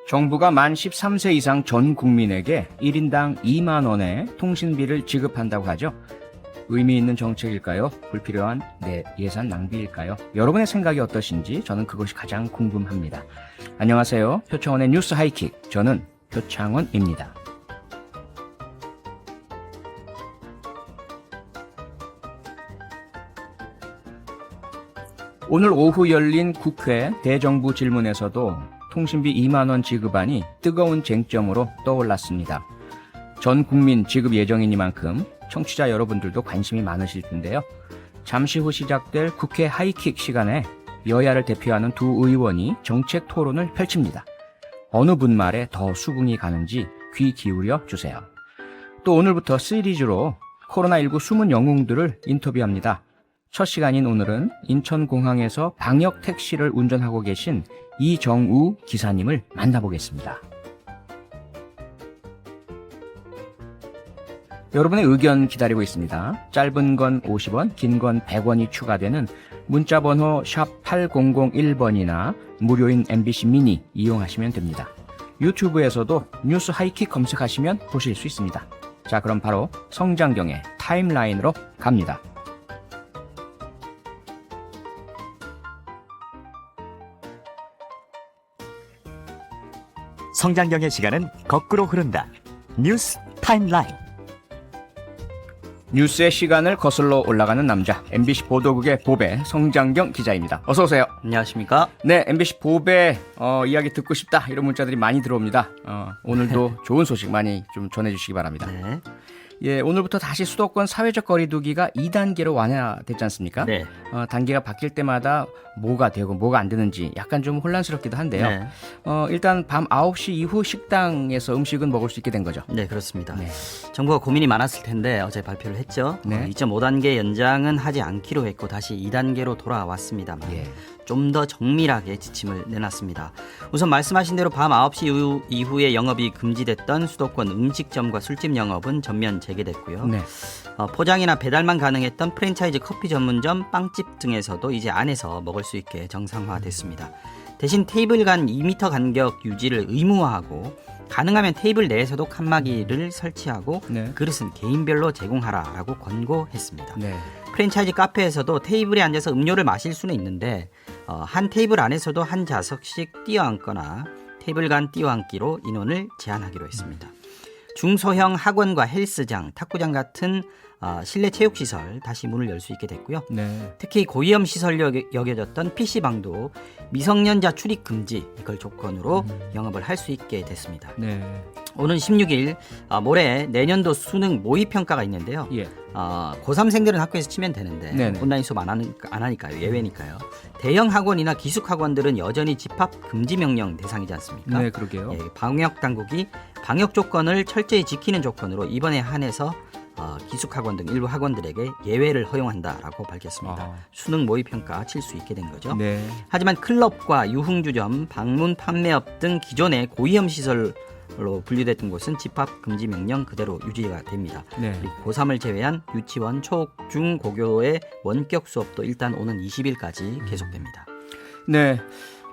정부가 만 13세 이상 전 국민에게 1인당 2만 원의 통신비를 지급한다고 하죠. 의미 있는 정책일까요? 불필요한 예산 낭비일까요? 여러분의 생각이 어떠신지 저는 그것이 가장 궁금합니다. 안녕하세요. 표창원의 뉴스 하이킥. 저는 표창원입니다. 오늘 오후 열린 국회 대정부 질문에서도 통신비 2만 원 지급안이 뜨거운 쟁점으로 떠올랐습니다. 전 국민 지급 예정이니만큼 청취자 여러분들도 관심이 많으실 텐데요. 잠시 후 시작될 국회 하이킥 시간에 여야를 대표하는 두 의원이 정책 토론을 펼칩니다. 어느 분 말에 더 수긍이 가는지 귀 기울여 주세요. 또 오늘부터 시리즈로 코로나19 숨은 영웅들을 인터뷰합니다. 첫 시간인 오늘은 인천공항에서 방역 택시를 운전하고 계신 이정우 기사님을 만나보겠습니다. 여러분의 의견 기다리고 있습니다. 짧은 건 50원, 긴 건 100원이 추가되는 문자번호 샵 8001번이나 무료인 MBC 미니 이용하시면 됩니다. 유튜브에서도 뉴스 하이킥 검색하시면 보실 수 있습니다. 자, 그럼 바로 성장경의 타임라인으로 갑니다. 성장경의 시간은 거꾸로 흐른다. 뉴스 타임라인. 뉴스의 시간을 거슬러 올라가는 남자, MBC 보도국의 보배 성장경 기자입니다. 어서 오세요. 안녕하십니까? 네, MBC 보배 이야기 듣고 싶다 이런 문자들이 많이 들어옵니다. 오늘도 좋은 소식 많이 좀 전해주시기 바랍니다. 네. 예, 오늘부터 다시 수도권 사회적 거리두기가 2단계로 완화됐지 않습니까? 네. 단계가 바뀔 때마다 뭐가 되고 뭐가 안 되는지 약간 좀 혼란스럽기도 한데요. 네. 일단 밤 9시 이후 식당에서 음식은 먹을 수 있게 된 거죠. 네, 그렇습니다. 네. 정부가 고민이 많았을 텐데 어제 발표를 했죠. 네. 2.5단계 연장은 하지 않기로 했고 다시 2단계로 돌아왔습니다만 예. 좀 더 정밀하게 지침을 내놨습니다. 우선 말씀하신 대로 밤 9시 이후에 영업이 금지됐던 수도권 음식점과 술집 영업은 전면 재개됐고요. 네. 포장이나 배달만 가능했던 프랜차이즈 커피 전문점, 빵집 등에서도 이제 안에서 먹을 수 있게 정상화됐습니다. 대신 테이블 간 2m 간격 유지를 의무화하고 가능하면 테이블 내에서도 칸막이를 설치하고 네. 그릇은 개인별로 제공하라라고 권고했습니다. 네. 프랜차이즈 카페에서도 테이블에 앉아서 음료를 마실 수는 있는데 한 테이블 안에서도 한 좌석씩 뛰어앉거나 테이블 간 뛰어앉기로 인원을 제한하기로 했습니다. 중소형 학원과 헬스장, 탁구장 같은 실내 체육시설 다시 문을 열 수 있게 됐고요. 네. 특히 고위험 시설로 여겨졌던 PC방도 미성년자 출입 금지 이걸 조건으로 영업을 할 수 있게 됐습니다. 네. 오는 16일 모레 내년도 수능 모의평가가 있는데요. 예. 고3생들은 학교에서 치면 되는데 네네. 온라인 수업 안 하니까요. 예외니까요. 대형 학원이나 기숙학원들은 여전히 집합 금지 명령 대상이지 않습니까? 네, 그러게요. 예, 방역 당국이 방역 조건을 철저히 지키는 조건으로 이번에 한해서 기숙학원 등 일부 학원들에게 예외를 허용한다라고 밝혔습니다. 아. 수능 모의평가 칠 수 있게 된 거죠. 네. 하지만 클럽과 유흥주점, 방문 판매업 등 기존의 고위험 시설로 분류됐던 곳은 집합 금지 명령 그대로 유지가 됩니다. 네. 그리고 고3을 제외한 유치원, 초, 중, 고교의 원격 수업도 일단 오는 20일까지 계속됩니다. 네.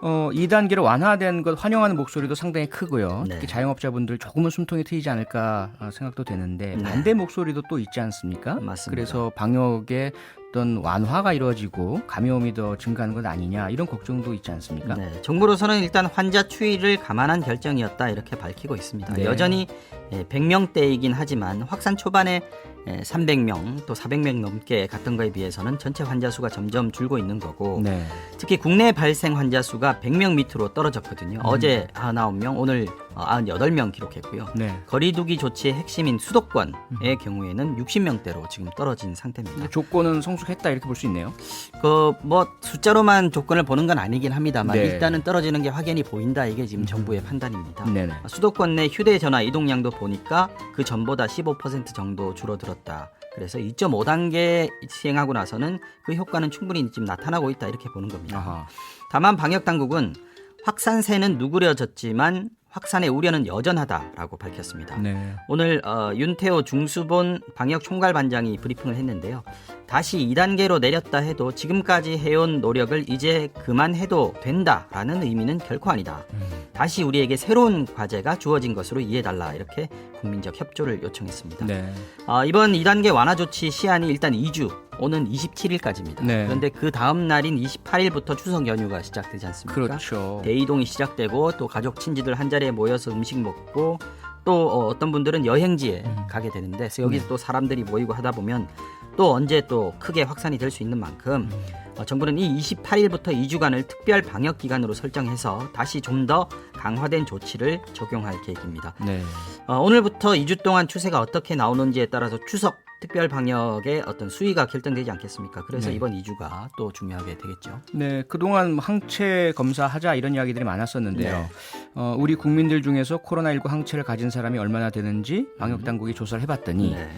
2단계로 완화된 것 환영하는 목소리도 상당히 크고요. 네. 특히 자영업자분들 조금은 숨통이 트이지 않을까 생각도 되는데 네. 반대 목소리도 또 있지 않습니까? 맞습니다. 그래서 방역의 어떤 완화가 이루어지고 감염이 더 증가하는 것 아니냐 이런 걱정도 있지 않습니까? 네, 정부로서는 일단 환자 추이를 감안한 결정이었다 이렇게 밝히고 있습니다. 네. 여전히 100명대이긴 하지만 확산 초반에 300명 또 400명 넘게 갔던 거에 비해서는 전체 환자 수가 점점 줄고 있는 거고 네. 특히 국내 발생 환자 수가 100명 밑으로 떨어졌거든요. 어제 99명, 오늘 98명 기록했고요. 네. 거리두기 조치의 핵심인 수도권의 경우에는 60명대로 지금 떨어진 상태입니다. 조건은 성숙했다 이렇게 볼 수 있네요. 뭐 숫자로만 조건을 보는 건 아니긴 합니다만 네. 일단은 떨어지는 게 확연히 보인다. 이게 지금 정부의 판단입니다. 네네. 수도권 내 휴대전화 이동량도 보니까 그 전보다 15% 정도 줄어들었다. 그래서 2.5단계 시행하고 나서는 그 효과는 충분히 지금 나타나고 있다. 이렇게 보는 겁니다. 아하. 다만 방역당국은 확산세는 누그러졌지만 확산의 우려는 여전하다라고 밝혔습니다. 네. 오늘 윤태호 중수본 방역총괄반장이 브리핑을 했는데요. 다시 2단계로 내렸다 해도 지금까지 해온 노력을 이제 그만해도 된다라는 의미는 결코 아니다. 다시 우리에게 새로운 과제가 주어진 것으로 이해해달라 이렇게 국민적 협조를 요청했습니다. 네. 이번 2단계 완화 조치 시한이 일단 2주, 오는 27일까지입니다. 네. 그런데 그 다음 날인 28일부터 추석 연휴가 시작되지 않습니까? 그렇죠. 대이동이 시작되고 또 가족 친지들 한 자리에 모여서 음식 먹고 또 어떤 분들은 여행지에 가게 되는데 그래서 여기서 또 사람들이 모이고 하다 보면 또 언제 또 크게 확산이 될 수 있는 만큼 정부는 이 28일부터 2주간을 특별 방역 기간으로 설정해서 다시 좀 더 강화된 조치를 적용할 계획입니다. 네. 오늘부터 2주 동안 추세가 어떻게 나오는지에 따라서 추석 특별 방역의 어떤 수위가 결정되지 않겠습니까? 그래서 네. 이번 2주가 또 중요하게 되겠죠. 네, 그동안 항체 검사하자 이런 이야기들이 많았었는데요. 우리 국민들 중에서 코로나19 항체를 가진 사람이 얼마나 되는지 방역당국이 조사를 해봤더니 네.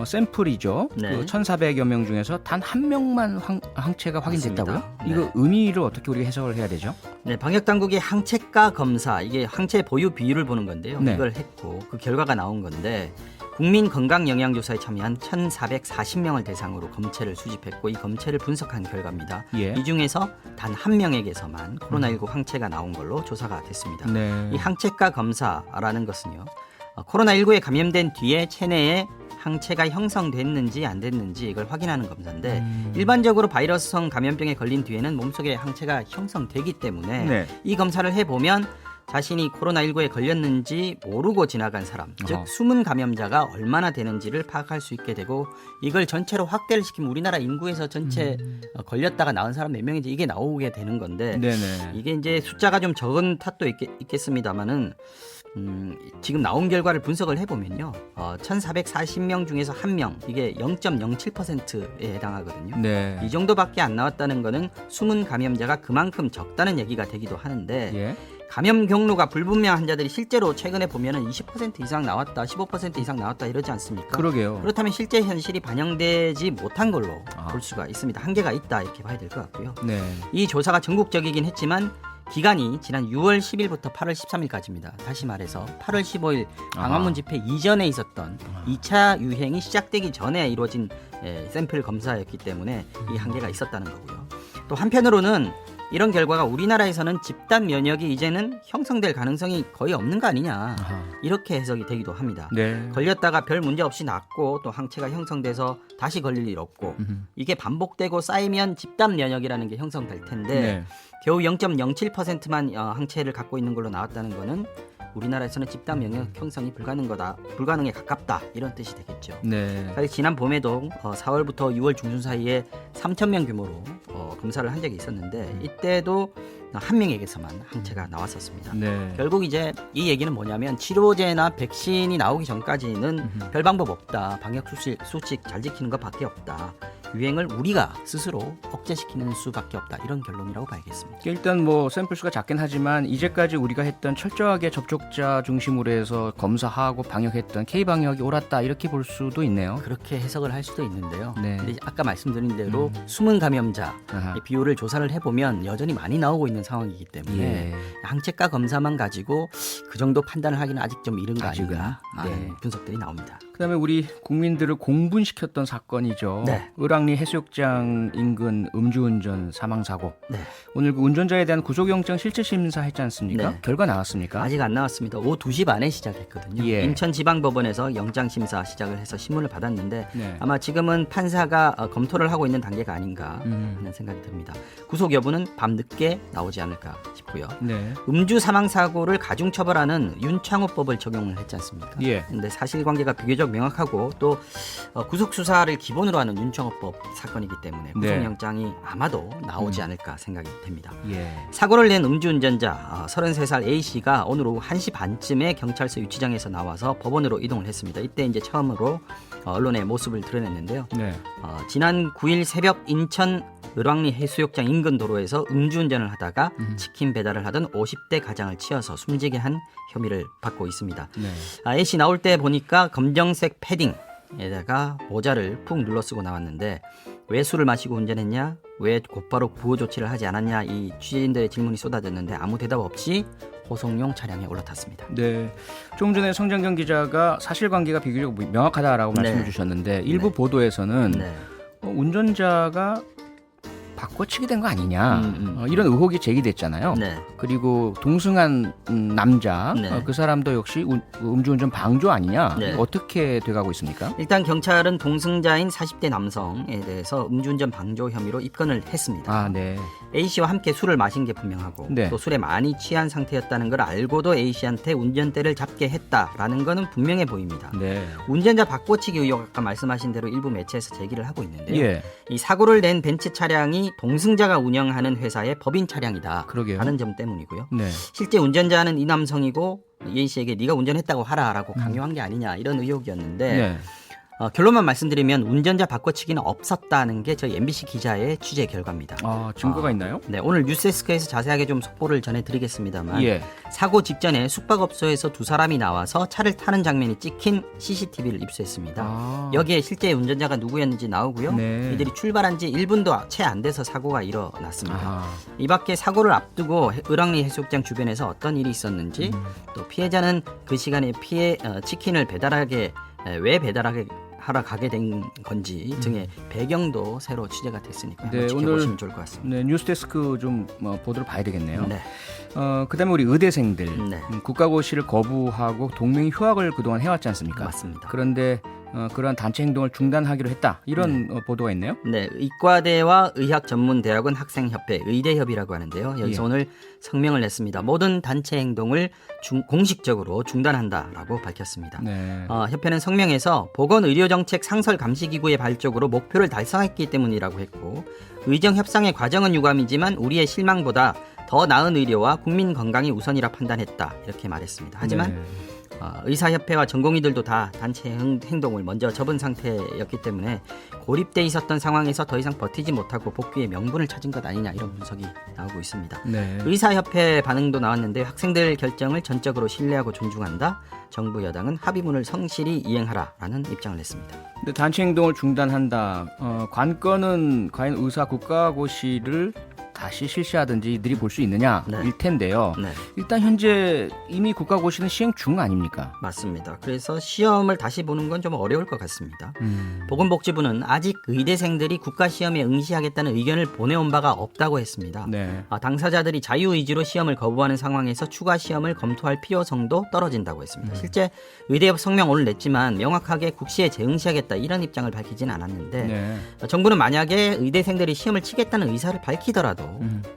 샘플이죠. 네. 그 1,400여 명 중에서 단 한 명만 항체가 확인됐다고요? 맞습니다. 이거 네. 의미를 어떻게 우리가 해석을 해야 되죠? 네, 방역당국이 항체가 검사, 이게 항체 보유 비율을 보는 건데요. 네. 이걸 했고 그 결과가 나온 건데 국민건강영양조사에 참여한 1,440명을 대상으로 검체를 수집했고 이 검체를 분석한 결과입니다. 예. 이 중에서 단 한 명에게서만 코로나19 항체가 나온 걸로 조사가 됐습니다. 네. 이 항체가 검사라는 것은요. 코로나19에 감염된 뒤에 체내에 항체가 형성됐는지 안 됐는지 이걸 확인하는 검사인데 일반적으로 바이러스성 감염병에 걸린 뒤에는 몸속에 항체가 형성되기 때문에 네. 이 검사를 해보면 자신이 코로나19에 걸렸는지 모르고 지나간 사람, 즉 어허. 숨은 감염자가 얼마나 되는지를 파악할 수 있게 되고 이걸 전체로 확대를 시키면 우리나라 인구에서 전체 걸렸다가 나은 사람 몇 명인지 이게 나오게 되는 건데 네네. 이게 이제 숫자가 좀 적은 탓도 있겠습니다만은 지금 나온 결과를 분석을 해보면요, 1,440명 중에서 1명, 이게 0.07%에 해당하거든요. 네. 이 정도밖에 안 나왔다는 거는 숨은 감염자가 그만큼 적다는 얘기가 되기도 하는데 예. 감염 경로가 불분명한 환자들이 실제로 최근에 보면은 20% 이상 나왔다, 15% 이상 나왔다 이러지 않습니까? 그러게요. 그렇다면 실제 현실이 반영되지 못한 걸로 아. 볼 수가 있습니다. 한계가 있다 이렇게 봐야 될 것 같고요. 네. 이 조사가 전국적이긴 했지만 기간이 지난 6월 10일부터 8월 13일까지입니다. 다시 말해서 8월 15일 광화문 집회 이전에 있었던 2차 유행이 시작되기 전에 이루어진 샘플 검사였기 때문에 이 한계가 있었다는 거고요. 또 한편으로는 이런 결과가 우리나라에서는 집단 면역이 이제는 형성될 가능성이 거의 없는 거 아니냐 아하. 이렇게 해석이 되기도 합니다. 네. 걸렸다가 별 문제 없이 낫고 또 항체가 형성돼서 다시 걸릴 일 없고 이게 반복되고 쌓이면 집단 면역이라는 게 형성될 텐데 네. 겨우 0.07%만 항체를 갖고 있는 걸로 나왔다는 거는 우리나라에서는 집단 면역 형성이 불가능에 가깝다 이런 뜻이 되겠죠. 네. 사실 지난 봄에도 4월부터 6월 중순 사이에 3,000명 규모로 검사를 한 적이 있었는데 이때도 한 명에게서만 항체가 나왔었습니다. 네. 결국 이제 이 얘기는 뭐냐면 치료제나 백신이 나오기 전까지는 별 방법 없다. 방역 수칙 잘 지키는 것밖에 없다. 유행을 우리가 스스로 억제시키는 수밖에 없다. 이런 결론이라고 봐야겠습니다. 일단 뭐 샘플 수가 작긴 하지만 이제까지 우리가 했던 철저하게 접촉자 중심으로 해서 검사하고 방역했던 K-방역이 옳았다 이렇게 볼 수도 있네요. 그렇게 해석을 할 수도 있는데요. 네. 근데 아까 말씀드린 대로 숨은 감염자 아하. 비율을 조사를 해보면 여전히 많이 나오고 있는 상황이기 때문에 예. 항체가 검사만 가지고 그 정도 판단을 하기는 아직 좀 이른 거 아직은. 아닌가 하는 네. 분석들이 나옵니다. 그다음에 우리 국민들을 공분시켰던 사건이죠. 네. 을왕리 해수욕장 인근 음주운전 사망 사고. 네. 오늘 그 운전자에 대한 구속영장 실질 심사했지 않습니까? 네. 결과 나왔습니까? 아직 안 나왔습니다. 오후 2시 반에 시작했거든요. 예. 인천지방법원에서 영장심사 시작을 해서 신문을 받았는데 네. 아마 지금은 판사가 검토를 하고 있는 단계가 아닌가 음. 하는 생각이 듭니다. 구속 여부는 밤늦게 나오지 않을까 싶고요. 네. 음주 사망 사고를 가중처벌하는 윤창호법을 적용을 했지 않습니까? 예. 근데 사실관계가 비교적 명확하고 또 구속 수사를 기본으로 하는 윤창호법 사건이기 때문에 네. 구속영장이 아마도 나오지 않을까 생각이 됩니다. 예. 사고를 낸 음주운전자 33살 A씨가 오늘 오후 1시 반쯤에 경찰서 유치장에서 나와서 법원으로 이동을 했습니다. 이때 이제 처음으로 언론에 모습을 드러냈는데요. 네. 지난 9일 새벽 인천 을왕리 해수욕장 인근 도로에서 음주운전을 하다가 치킨 배달을 하던 50대 가장을 치어서 숨지게 한 혐의를 받고 있습니다. 네. A씨 나올 때 보니까 검정색 패딩에다가 모자를 푹 눌러쓰고 나왔는데 왜 술을 마시고 운전했냐? 왜 곧바로 구호 조치를 하지 않았냐? 이 취재인들의 질문이 쏟아졌는데 아무 대답 없이 호송용 차량에 올라탔습니다. 네. 조금 전에 성장경 기자가 사실관계가 비교적 명확하다라고 네. 말씀해 주셨는데 일부 네. 보도에서는 네. 운전자가 바꿔치기 된 거 아니냐 이런 의혹이 제기됐잖아요. 네. 그리고 동승한 남자 네. 그 사람도 역시 음주운전 방조 아니냐 네. 어떻게 돼가고 있습니까? 일단 경찰은 동승자인 40대 남성에 대해서 음주운전 방조 혐의로 입건을 했습니다. 아, 네. A씨와 함께 술을 마신 게 분명하고 네. 또 술에 많이 취한 상태였다는 걸 알고도 A씨한테 운전대를 잡게 했다라는 거는 분명해 보입니다. 네. 운전자 바꿔치기 의혹 아까 말씀하신 대로 일부 매체에서 제기를 하고 있는데요. 예. 이 사고를 낸 벤츠 차량이 동승자가 운영하는 회사의 법인 차량이다. 그러게요. 라는 점 때문이고요. 네. 실제 운전자는 이 남성이고 A씨에게 네가 운전했다고 하라라고 강요한 게 아니냐 이런 의혹이었는데 네. 결론만 말씀드리면 운전자 바꿔치기는 없었다는 게 저희 MBC 기자의 취재 결과입니다. 아, 증거가 있나요? 네, 오늘 뉴스데스크에서 자세하게 좀 속보를 전해드리겠습니다만 예. 사고 직전에 숙박업소에서 두 사람이 나와서 차를 타는 장면이 찍힌 CCTV를 입수했습니다. 아. 여기에 실제 운전자가 누구였는지 나오고요. 네. 이들이 출발한 지 1분도 채 안 돼서 사고가 일어났습니다. 아. 이 밖에 사고를 앞두고 을왕리 해수욕장 주변에서 어떤 일이 있었는지 또 피해자는 그 시간에 치킨을 왜 배달하게 하러 가게 된 건지 등의 배경도 새로 취재가 됐으니까 네, 한번 지켜보시면 좋을 것 같습니다. 네, 뉴스데스크 좀 보도를 봐야 되겠네요. 네. 그다음에 우리 의대생들 네. 국가고시를 거부하고 동맹 휴학을 그동안 해왔지 않습니까? 맞습니다. 그런데 그러한 단체 행동을 중단하기로 했다. 이런 보도가 있네요. 네, 의과대와 의학전문대학원 학생협회 의대협이라고 하는데요. 여기서 예. 오늘 성명을 냈습니다. 모든 단체 행동을 공식적으로 중단한다라고 밝혔습니다. 네. 협회는 성명에서 보건의료정책 상설감시기구의 발족으로 목표를 달성했기 때문이라고 했고 의정 협상의 과정은 유감이지만 우리의 실망보다 더 나은 의료와 국민 건강이 우선이라 판단했다 이렇게 말했습니다. 하지만 네. 의사협회와 전공의들도 다 단체 행동을 먼저 접은 상태였기 때문에 고립돼 있었던 상황에서 더 이상 버티지 못하고 복귀의 명분을 찾은 것 아니냐 이런 분석이 나오고 있습니다. 네. 의사협회 반응도 나왔는데 학생들 결정을 전적으로 신뢰하고 존중한다. 정부 여당은 합의문을 성실히 이행하라라는 입장을 냈습니다. 근데 단체 행동을 중단한다. 관건은 과연 의사 국가고시를 다시 실시하든지 이들이 볼 수 있느냐 네. 일 텐데요. 네. 일단 현재 이미 국가고시는 시행 중 아닙니까? 맞습니다. 그래서 시험을 다시 보는 건 좀 어려울 것 같습니다. 보건복지부는 아직 의대생들이 국가시험에 응시하겠다는 의견을 보내온 바가 없다고 했습니다. 네. 당사자들이 자유의지로 시험을 거부하는 상황에서 추가 시험을 검토할 필요성도 떨어진다고 했습니다. 실제 의대협 성명 오늘 냈지만 명확하게 국시에 재응시하겠다 이런 입장을 밝히진 않았는데 네. 정부는 만약에 의대생들이 시험을 치겠다는 의사를 밝히더라도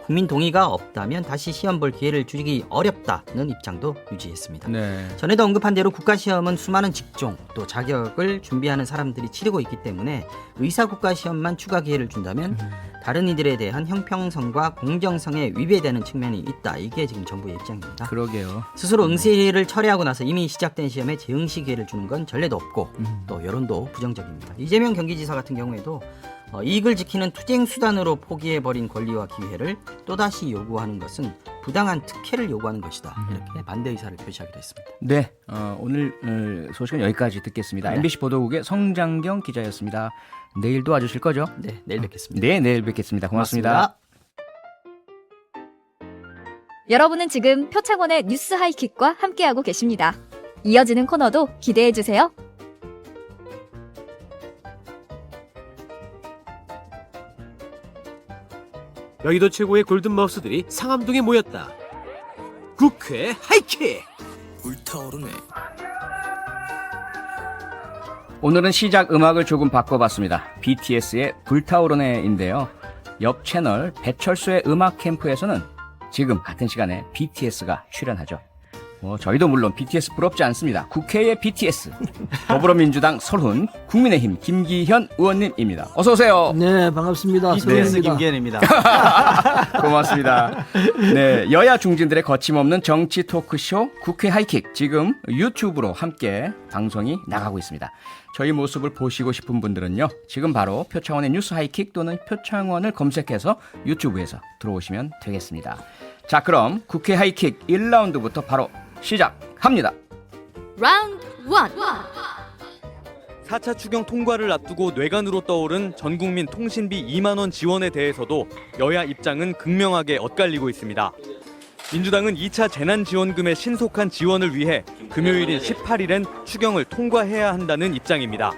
국민 동의가 없다면 다시 시험 볼 기회를 주기 어렵다는 입장도 유지했습니다. 네. 전에도 언급한 대로 국가시험은 수많은 직종 또 자격을 준비하는 사람들이 치르고 있기 때문에 의사 국가시험만 추가 기회를 준다면 다른 이들에 대한 형평성과 공정성에 위배되는 측면이 있다. 이게 지금 정부의 입장입니다. 그러게요. 스스로 응시를 철회하고 나서 이미 시작된 시험에 재응시 기회를 주는 건 전례도 없고 또 여론도 부정적입니다. 이재명 경기지사 같은 경우에도 이익을 지키는 투쟁 수단으로 포기해버린 권리와 기회를 또다시 요구하는 것은 부당한 특혜를 요구하는 것이다. 이렇게 반대 의사를 표시하기도 했습니다. 네, 오늘 소식은 여기까지 듣겠습니다. 네. MBC 보도국의 성장경 기자였습니다. 내일도 와주실 거죠? 네, 내일 뵙겠습니다. 네, 내일 뵙겠습니다. 고맙습니다. 여러분은 지금 표창원의 뉴스 하이킥과 함께하고 계십니다. 이어지는 코너도 기대해주세요. 여의도 최고의 골든마우스들이 상암동에 모였다. 국회 하이킥! 불타오르네. 오늘은 시작 음악을 조금 바꿔봤습니다. BTS의 불타오르네인데요. 옆 채널 배철수의 음악 캠프에서는 지금 같은 시간에 BTS가 출연하죠. 저희도 물론 BTS 부럽지 않습니다. 국회의 BTS 더불어민주당 설훈, 국민의힘 김기현 의원님입니다. 어서 오세요. 네, 반갑습니다. BTS 서울입니다. 김기현입니다. 고맙습니다. 네, 여야 중진들의 거침없는 정치 토크쇼 국회 하이킥 지금 유튜브로 함께 방송이 나가고 있습니다. 저희 모습을 보시고 싶은 분들은요. 지금 바로 표창원의 뉴스 하이킥 또는 표창원을 검색해서 유튜브에서 들어오시면 되겠습니다. 자, 그럼 국회 하이킥 1라운드부터 바로 시작합니다. 라운드 1. 4차 추경 통과를 앞두고 뇌관으로 떠오른 전국민 통신비 2만 원 지원에 대해서도 여야 입장은 극명하게 엇갈리고 있습니다. 민주당은 2차 재난지원금의 신속한 지원을 위해 금요일인 18일엔 추경을 통과해야 한다는 입장입니다.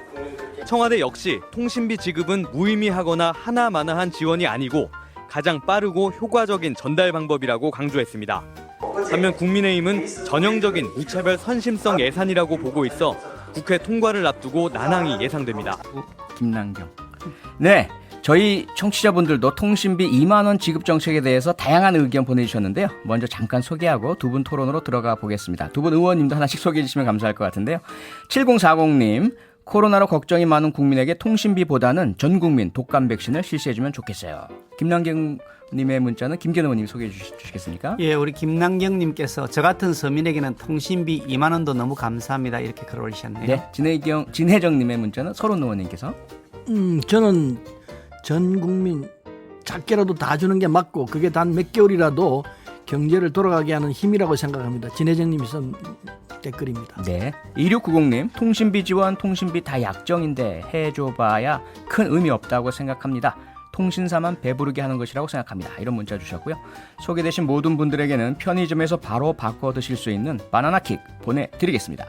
청와대 역시 통신비 지급은 무의미하거나 하나마나한 지원이 아니고 가장 빠르고 효과적인 전달 방법이라고 강조했습니다. 반면 국민의힘은 전형적인 무차별 선심성 예산이라고 보고 있어 국회 통과를 앞두고 난항이 예상됩니다. 김남경. 네, 저희 청취자분들도 통신비 2만 원 지급 정책에 대해서 다양한 의견 보내주셨는데요. 먼저 잠깐 소개하고 두 분 토론으로 들어가 보겠습니다. 두 분 의원님도 하나씩 소개해 주시면 감사할 것 같은데요. 7040님, 코로나로 걱정이 많은 국민에게 통신비보다는 전 국민 독감 백신을 실시해주면 좋겠어요. 김남경 님의 문자는 김기현 의원님 소개해 주시겠습니까? 예, 우리 김남경님께서 저 같은 서민에게는 통신비 2만 원도 너무 감사합니다. 이렇게 글 올리셨네요. 네, 진혜정 님의 문자는 서른 의원님께서 저는 전 국민 작게라도 다 주는 게 맞고 그게 단 몇 개월이라도 경제를 돌아가게 하는 힘이라고 생각합니다. 진혜정님이 쓴 댓글입니다. 네, 2690님, 통신비 지원, 통신비 다 약정인데 해줘봐야 큰 의미 없다고 생각합니다. 통신사만 배부르게 하는 것이라고 생각합니다. 이런 문자 주셨고요. 소개되신 모든 분들에게는 편의점에서 바로 바꿔 드실 수 있는 바나나킥 보내드리겠습니다.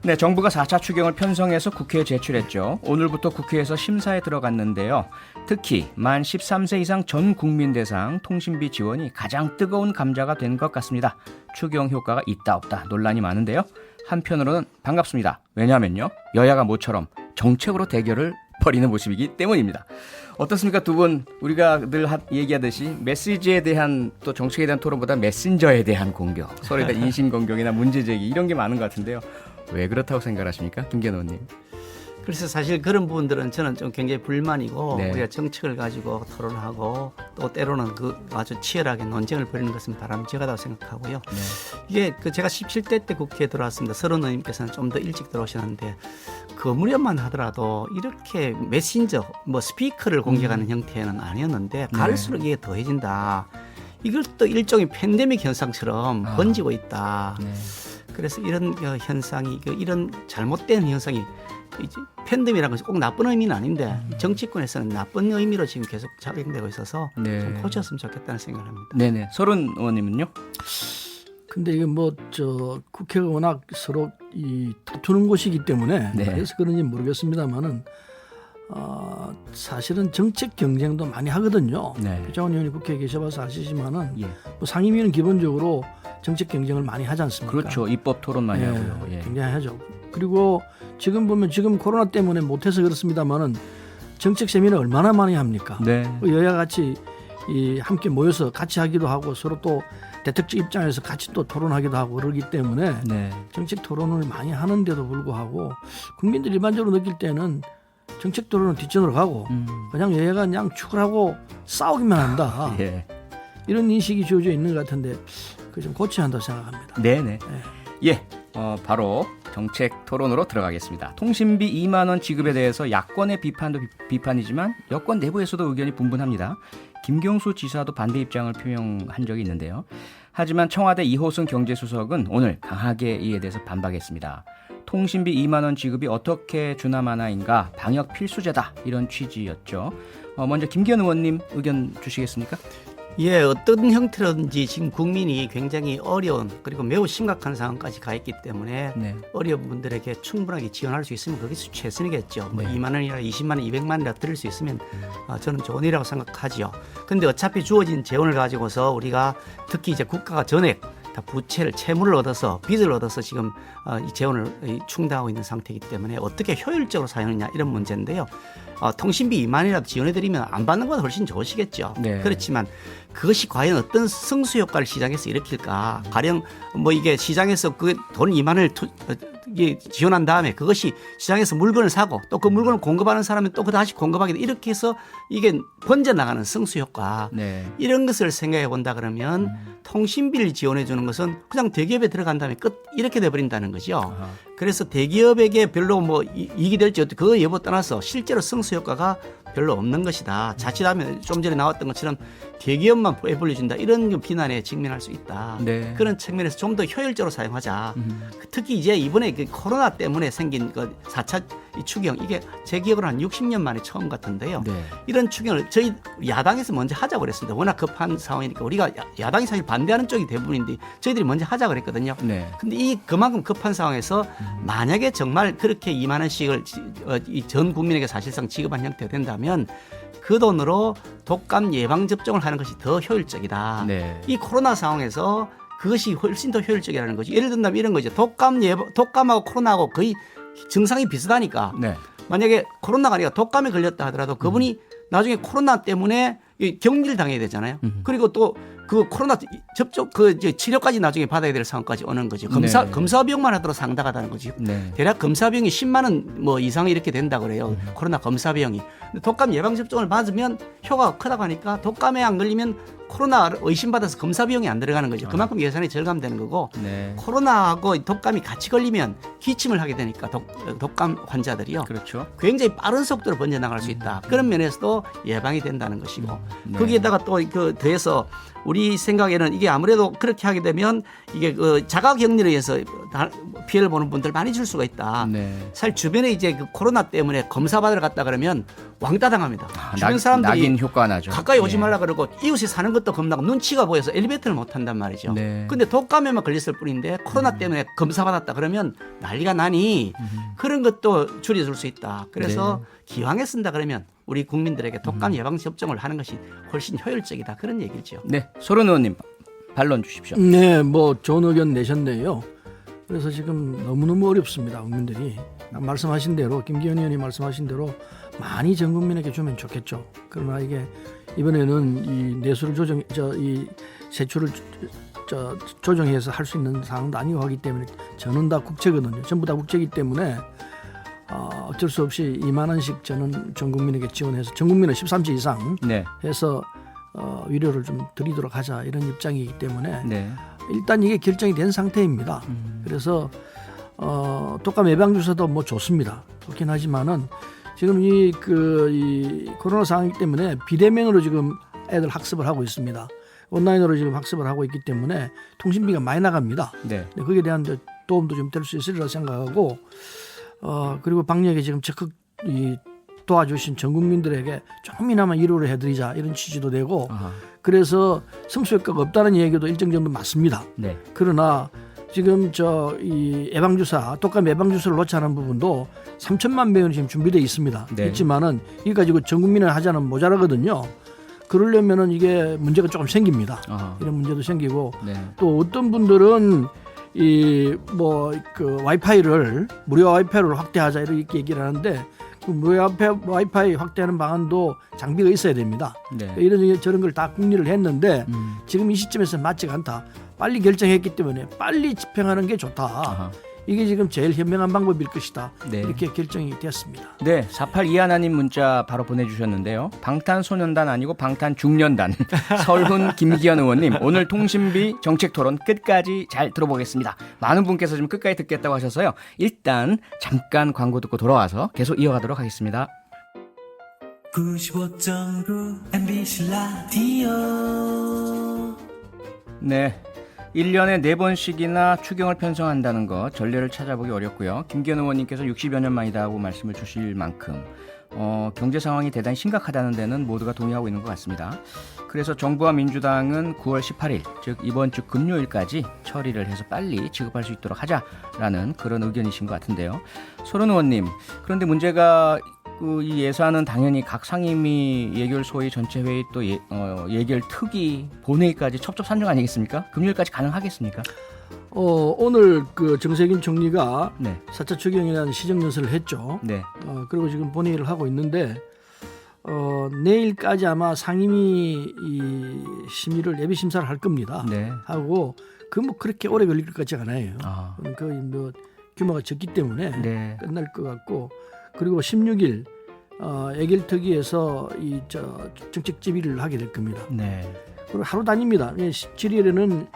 네, 정부가 4차 추경을 편성해서 국회에 제출했죠. 오늘부터 국회에서 심사에 들어갔는데요. 특히 만 13세 이상 전 국민 대상 통신비 지원이 가장 뜨거운 감자가 된 것 같습니다. 추경 효과가 있다 없다 논란이 많은데요. 한편으로는 반갑습니다. 왜냐하면요, 여야가 모처럼 정책으로 대결을 벌이는 모습이기 때문입니다. 어떻습니까, 두 분? 우리가 늘 얘기하듯이 메시지에 대한 또 정책에 대한 토론보다 메신저에 대한 공격, 서로에 대한 인신공격이나 문제제기 이런 게 많은 것 같은데요. 왜 그렇다고 생각하십니까, 김기현 의원님? 그래서 사실 그런 부분들은 저는 좀 굉장히 불만이고 네. 우리가 정책을 가지고 토론하고 또 때로는 그 아주 치열하게 논쟁을 벌이는 것은 바람직하다고 생각하고요. 네. 이게 제가 17대 때 국회에 들어왔습니다. 서른 의원님께서는 좀 더 일찍 들어오셨는데 그 무렵만 하더라도 이렇게 메신저, 뭐 스피커를 공격하는 형태는 아니었는데 갈수록 이게 더해진다. 이것도 일종의 팬데믹 현상처럼 번지고 있다. 네. 그래서 이런 현상이, 이런 잘못된 현상이 이제 팬데믹이라는 것이 꼭 나쁜 의미는 아닌데 정치권에서는 나쁜 의미로 지금 계속 작용되고 있어서 네. 좀 고쳤으면 좋겠다는 생각을 합니다. 네네. 서른 의원님은요? 근데 이게 국회가 워낙 서로 다투는 곳이기 때문에 네. 그래서 그런지 모르겠습니다만은 사실은 정책 경쟁도 많이 하거든요. 네. 표창원 의원이 국회에 계셔봐서 아시지만은 예. 상임위는 기본적으로 정책 경쟁을 많이 하지 않습니까? 그렇죠. 입법 토론 많이 하고요. 예. 굉장히 하죠. 그리고 지금 보면 지금 코로나 때문에 못해서 그렇습니다만은 정책 세미나 얼마나 많이 합니까? 네. 여야 같이 함께 모여서 같이 하기도 하고 서로 또 대택적 입장에서 같이 또 토론하기도 하고 그러기 때문에 네. 정책 토론을 많이 하는데도 불구하고 국민들 일반적으로 느낄 때는 정책 토론은 뒷전으로 가고 그냥 여야가 그냥 축을 하고 싸우기만 한다. 예. 이런 인식이 주어져 있는 것 같은데 그 좀 고쳐야 한다고 생각합니다. 네네. 예. 바로 정책 토론으로 들어가겠습니다. 통신비 2만 원 지급에 대해서 야권의 비판도 비판이지만 여권 내부에서도 의견이 분분합니다. 김경수 지사도 반대 입장을 표명한 적이 있는데요. 하지만 청와대 이호승 경제수석은 오늘 강하게 이에 대해서 반박했습니다. 통신비 2만 원 지급이 어떻게 주나마나인가, 방역 필수제다, 이런 취지였죠. 먼저 김기현 의원님 의견 주시겠습니까? 예, 어떤 형태로든지 지금 국민이 굉장히 어려운 그리고 매우 심각한 상황까지 가 있기 때문에 네. 어려운 분들에게 충분하게 지원할 수 있으면 그게 최선이겠죠. 뭐 네. 2만 원이나 20만 원, 200만 원이라 드릴 수 있으면 저는 좋은 일이라고 생각하지요. 그런데 어차피 주어진 재원을 가지고서 우리가 특히 이제 국가가 전액 다 부채를 채무를 얻어서 빚을 얻어서 지금 이 재원을 충당하고 있는 상태이기 때문에 어떻게 효율적으로 사용하느냐 이런 문제인데요. 통신비 2만 원이라도 지원해드리면 안 받는 것보다 훨씬 좋으시겠죠. 네. 그렇지만 그것이 과연 어떤 승수 효과를 시장에서 일으킬까? 가령 뭐 이게 시장에서 그 돈 2만 원을 이게 지원한 다음에 그것이 시장에서 물건을 사고 또 그 물건을 공급하는 사람은 또 그 다시 공급하게 돼. 이렇게 해서 이게 번져나가는 승수 효과. 네. 이런 것을 생각해 본다 그러면 통신비를 지원해 주는 것은 그냥 대기업에 들어간 다음에 끝 이렇게 돼 버린다는 거죠. 아하. 그래서 대기업에게 별로 뭐 이익이 될지 어떻게 그거 여부 떠나서 실제로 승수 효과가 별로 없는 것이다. 자칫하면 좀 전에 나왔던 것처럼 대기업만 배불려준다. 이런 비난에 직면할 수 있다. 네. 그런 측면에서 좀 더 효율적으로 사용하자. 특히 이제 이번에 그 코로나 때문에 생긴 그 4차 이 추경 이게 제 기억으로 한 60년 만에 처음 같은데요. 네. 이런 추경을 저희 야당에서 먼저 하자고 그랬습니다. 워낙 급한 상황이니까 우리가 야당이 사실 반대하는 쪽이 대부분인데 저희들이 먼저 하자고 그랬거든요. 네. 근데 이 그만큼 급한 상황에서 만약에 정말 그렇게 2만 원씩을 전 국민에게 사실상 지급한 형태가 된다면 그 돈으로 독감 예방 접종을 하는 것이 더 효율적이다. 네. 이 코로나 상황에서 그것이 훨씬 더 효율적이라는 거죠. 예를 든다면 이런 거죠. 독감하고 코로나하고 거의 증상이 비슷하니까 네. 만약에 코로나가 아니라 독감에 걸렸다 하더라도 그분이 나중에 코로나 때문에 격리를 당해야 되잖아요. 그리고 또 그 코로나 접종 그 치료까지 나중에 받아야 될 상황까지 오는 거죠. 검사 비용만 하더라도 상당하다는 거죠. 네. 대략 검사 비용이 10만 원 뭐 이상 이렇게 된다 그래요. 코로나 검사 비용이. 근데 독감 예방 접종을 받으면 효과가 크다고 하니까 독감에 안 걸리면 코로나 의심받아서 검사 비용이 안 들어가는 거죠. 그만큼 예산이 절감되는 거고 네. 코로나하고 독감이 같이 걸리면 기침을 하게 되니까 독감 환자들이요. 그렇죠. 굉장히 빠른 속도로 번져나갈 수 있다. 그런 면에서도 예방이 된다는 것이고 네. 거기에다가 또 그 더해서 우리 생각에는 이게 아무래도 그렇게 하게 되면 이게 그 자가격리를 위해서 피해를 보는 분들 많이 줄 수가 있다. 네. 사실 주변에 이제 그 코로나 때문에 검사 받으러 갔다 그러면 왕따 당합니다. 주변 사람들이 낙인 효과가 나죠. 가까이 오지 예. 말라 그러고 이웃이 사는 것도 겁나고 눈치가 보여서 엘리베이터를 못 탄단 말이죠. 네. 근데 독감에만 걸렸을 뿐인데 코로나 때문에 검사 받았다 그러면 난리가 나니 그런 것도 줄여줄 수 있다. 그래서 기왕에 쓴다 그러면 우리 국민들에게 독감 예방 접종을 하는 것이 훨씬 효율적이다. 그런 얘기죠. 네. 소론 의원님 반론 주십시오. 네, 뭐 좋은 의견 내셨네요. 그래서 지금 너무너무 어렵습니다. 국민들이 말씀하신 대로 김기현 의원이 말씀하신 대로 많이 전 국민에게 주면 좋겠죠. 그러나 이게 이번에는 이 내수를 이 세출을 조정해서 할 수 있는 상황도 아니고 하기 때문에 저는 다 국채거든요. 전부 다 국채이기 때문에 어쩔 수 없이 2만 원씩 저는 전 국민에게 지원해서 전 국민은 13세 이상 네. 해서 위로를 좀 드리도록 하자 이런 입장이기 때문에 네. 일단 이게 결정이 된 상태입니다. 그래서 독감 예방 주사도 뭐 좋습니다. 좋긴 하지만은 지금 이 코로나 상황이기 때문에 비대면으로 지금 애들 학습을 하고 있습니다. 온라인으로 지금 학습을 하고 있기 때문에 통신비가 많이 나갑니다. 네. 거기에 대한 도움도 좀 될 수 있으리라 생각하고 그리고 방역에 지금 적극 도와주신 전 국민들에게 조금이나마 위로를 해드리자 이런 취지도 되고 아하. 그래서 성수효과가 없다는 얘기도 일정 정도 맞습니다. 네. 그러나 지금 이 예방주사 독감 예방주사를 놓지 않은 부분도 3천만 명이 지금 준비되어 있습니다. 네. 있지만은 이거 가지고 전 국민을 하자는 모자라거든요. 그러려면은 이게 문제가 조금 생깁니다. 아하. 이런 문제도 생기고 네. 또 어떤 분들은 와이파이를 무료 와이파이를 확대하자 이렇게 얘기를 하는데 그 무료 와이파이 확대하는 방안도 장비가 있어야 됩니다. 네. 이런 저런 걸 다 궁리를 했는데 지금 이 시점에서 맞지가 않다. 빨리 결정했기 때문에 빨리 집행하는 게 좋다. 아하. 이게 지금 제일 현명한 방법일 것이다. 네. 이렇게 결정이 되었습니다. 네, 4821님 문자 바로 보내주셨는데요. 방탄소년단 아니고 방탄중년단. 설훈 김기현 의원님, 오늘 통신비 정책토론 끝까지 잘 들어보겠습니다. 많은 분께서 지금 끝까지 듣겠다고 하셔서요. 일단 잠깐 광고 듣고 돌아와서 계속 이어가도록 하겠습니다. 95.9 MBC 라디오. 네. 1년에 4번씩이나 추경을 편성한다는 거 전례를 찾아보기 어렵고요. 김기현 의원님께서 60여 년 만이다 하고 말씀을 주실 만큼 경제 상황이 대단히 심각하다는 데는 모두가 동의하고 있는 것 같습니다. 그래서 정부와 민주당은 9월 18일, 즉 이번 주 금요일까지 처리를 해서 빨리 지급할 수 있도록 하자라는 그런 의견이신 것 같은데요. 소론 의원님, 그런데 문제가 이 예산은 당연히 각 상임위 예결소위 전체 회의 또 예결 특위 본회의까지 첩첩산중 아니겠습니까? 금요일까지 가능하겠습니까? 오늘 정세균 총리가 네. 4차 추경이라는 시정연설을 했죠. 네. 그리고 지금 본회의를 하고 있는데 내일까지 아마 상임위 심의를 예비 심사를 할 겁니다. 네. 하고 그렇게 오래 걸릴 것 같지 않아요. 아. 거의 규모가 적기 때문에 네. 끝날 것 같고 그리고 16일 예결특위에서 정책 집의를 하게 될 겁니다. 네. 그리고 하루 다닙니다. 17일에는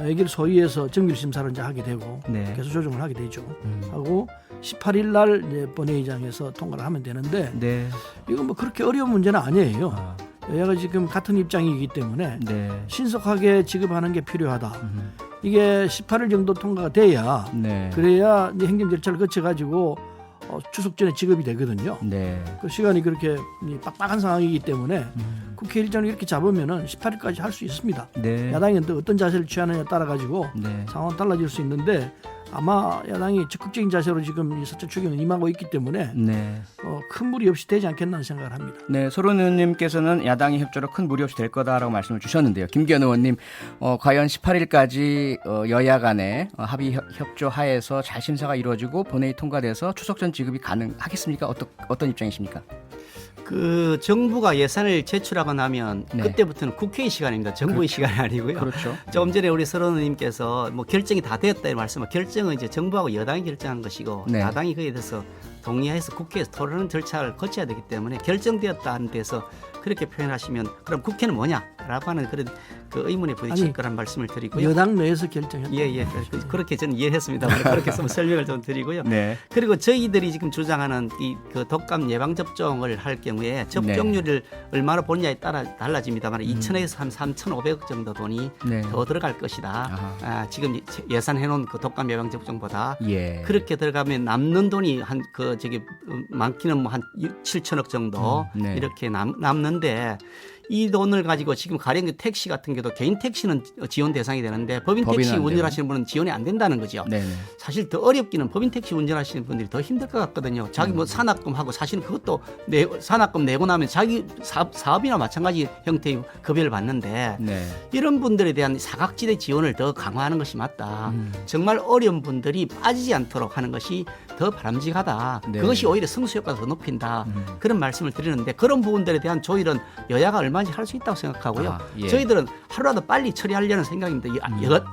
예결 소위에서 정밀 심사를 이제 하게 되고 네. 계속 조정을 하게 되죠. 하고 18일 날 이제 본회의장에서 통과를 하면 되는데 네. 이건 그렇게 어려운 문제는 아니에요. 아. 여야가 지금 같은 입장이기 때문에 네. 신속하게 지급하는 게 필요하다. 이게 18일 정도 통과가 돼야 네. 그래야 이제 행정 절차를 거쳐가지고 추석 전에 지급이 되거든요. 네. 그 시간이 그렇게 빡빡한 상황이기 때문에 국회 일정을 이렇게 잡으면은 18일까지 할 수 있습니다. 네. 야당이 또 어떤 자세를 취하느냐에 따라 가지고 네. 상황은 달라질 수 있는데 아마 야당이 적극적인 자세로 지금 이 사적 추경을 임하고 있기 때문에 네. 큰 무리 없이 되지 않겠나 생각을 합니다. 네, 소론 의원님께서는 야당의 협조로 큰 무리 없이 될 거다라고 말씀을 주셨는데요. 김기현 의원님, 과연 18일까지 여야 간에 합의 협조 하에서 잘 심사가 이루어지고 본회의 통과돼서 추석 전 지급이 가능하겠습니까? 어떤 입장이십니까? 그 정부가 예산을 제출하고 나면 네. 그때부터는 국회의 시간입니다. 정부의 그렇죠. 시간이 아니고요. 그렇죠. 조금 전에 우리 서른 의원님께서 뭐 결정이 다 되었다 이 말씀을 결정은 이제 정부하고 여당이 결정한 것이고 네. 야당이 그에 대해서 동의해서 국회에서 토론 절차를 거쳐야 되기 때문에 결정되었다는 데서 그렇게 표현하시면 그럼 국회는 뭐냐라고 하는 그런 그 의문에 부딪힐 아니, 거란 말씀을 드리고요. 여당 내에서 결정했다. 예. 그렇게 저는 이해했습니다. 그렇게 해서 설명을 좀 드리고요. 네. 그리고 저희들이 지금 주장하는 이 그 독감 예방 접종을 할 경우에 접종률을 얼마나 보느냐에 따라 달라집니다만 2천에서 한 3,500억 정도 돈이 네. 더 들어갈 것이다. 지금 예산해 놓은 그 독감 예방 접종보다 예. 그렇게 들어가면 남는 돈이 한 그 저기 많기는 뭐 한 7천억 정도 네. 이렇게 남는데 이 돈을 가지고 지금 가령 택시 같은 경우도 개인 택시는 지원 대상이 되는데 법인 택시 법인은 안 운전하시는 분은 지원이 안 된다는 거죠. 네. 사실 더 어렵기는 법인 택시 운전하시는 분들이 더 힘들 것 같거든요. 자기 뭐 산학금하고 사실은 그것도 산학금 내고 나면 자기 사업이나 마찬가지 형태의 급여를 받는데 네. 이런 분들에 대한 사각지대 지원을 더 강화하는 것이 맞다. 정말 어려운 분들이 빠지지 않도록 하는 것이 더 바람직하다. 네. 그것이 오히려 성수 효과를 더 높인다. 그런 말씀을 드리는데 그런 부분들에 대한 조율은 여야가 얼마든지 할 수 있다고 생각하고요. 예. 저희들은 하루라도 빨리 처리하려는 생각입니다.